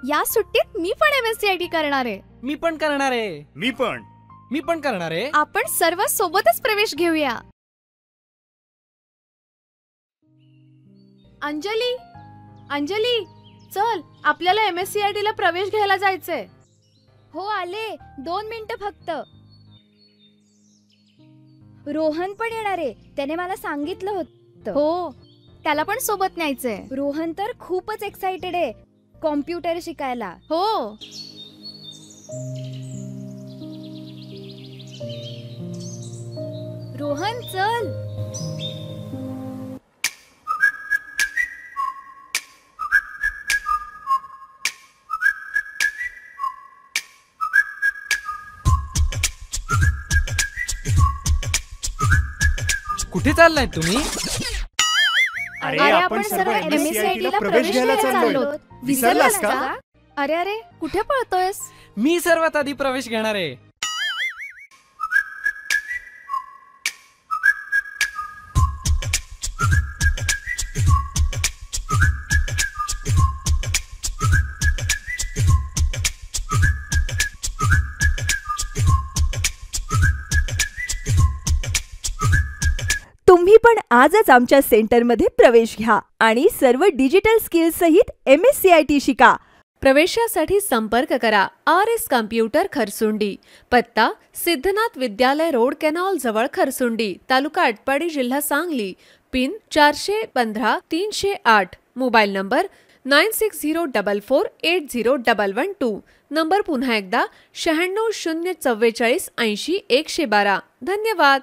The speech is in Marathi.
या सुट्टीत मी पण MSCIT करणार आहे. मी पण करणार आहे. मी पण करणार आहे. आपण सर्व सोबतच प्रवेश घेऊया. अंजली चल, आपल्याला MSCIT ला प्रवेश घ्यायला जायचंय. हो आले, 2 मिनिटं फक्त. रोहन पण येणार आहे, त्याने मला सांगितलं होतं. हो, त्याला पण सोबत न्यायचंय. रोहन तर खूपच एक्साइटेड आहे कॉम्प्युटर शिकायला. हो, रोहन चल. कुठे चाललाय तुम्ही? अरे आपण सर्व MSCIT ला प्रवेश घ्यायला चाललोय. विसरलास का? अरे कुठे पळतोयस? मी सर्वात आधी प्रवेश घेणार आहे. तुम्ही पण आजच आमच्या सेंटरमध्ये प्रवेश घ्या आणि सर्व डिजिटल स्किल्स सहित MSCIT शिका. प्रवेशासाठी संपर्क करा RS कम्प्युटर खरसुंडी. पत्ता सिद्धनाथ विद्यालय रोड कॅनॉल जवळ खरसुंडी, तालुका आटपाडी, जिल्हा Sangli. Pin 415-308. Mobile number 9604480112. Number पुन्हा एकदा 9604480112. धन्यवाद.